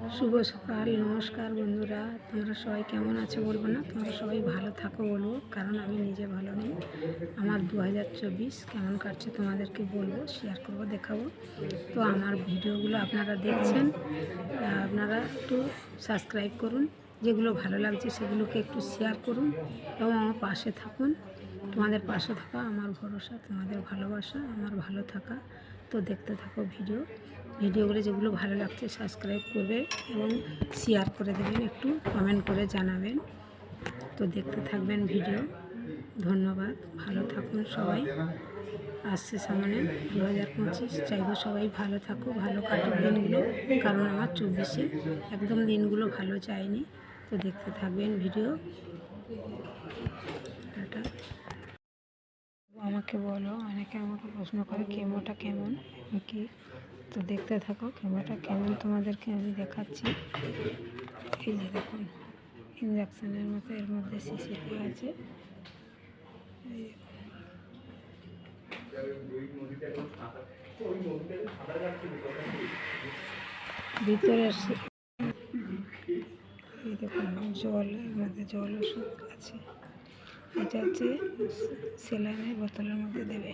শুভ সকাল, নমস্কার বন্ধুরা। তোমরা সবাই কেমন আছো বলবো না, তোমরা সবাই ভালো থাকো বলবো, কারণ আমি নিজে ভালো নেই। আমার 2024 কেমন কাটছে তোমাদেরকে বলবো, শেয়ার করবো, দেখাবো। তো আমার ভিডিওগুলো আপনারা দেখছেন, আপনারা একটু সাবস্ক্রাইব করুন, যেগুলো ভালো লাগছে সেগুলোকে একটু শেয়ার করুন এবং আমার পাশে থাকুন। তোমাদের পাশে থাকা আমার ভরসা, তোমাদের ভালোবাসা আমার ভালো থাকা। তো দেখতে থাকো ভিডিওগুলো যেগুলো ভালো লাগছে সাবস্ক্রাইব করবে এবং শেয়ার করে দেবেন, একটু কমেন্ট করে জানাবেন। তো দেখতে থাকবেন ভিডিও। ধন্যবাদ, ভালো থাকুন সবাই। আসছে সামনে 2025, চাইবো সবাই ভালো থাকো, ভালো কাটুক দিনগুলো, কারণ আমার 24-এ একদম দিনগুলো ভালো যায়নি। তো দেখতে থাকবেন ভিডিও। টাটা। আমাকে বলো, অনেকে আমাকে প্রশ্ন করে কেমোটা কেমন কি। তো দেখতে থাকো কেমোটা কেমন, তোমাদেরকে আমি দেখাচ্ছি। এই যে দেখুন, ইঞ্জেকশনের মতো এর মধ্যে শিশি দেওয়া আছে। ভিতরে এই দেখুন জল, এর মধ্যে জল ওষুধ আছে। এটা হচ্ছে স্যালাইনের বোতলের মধ্যে দেবে।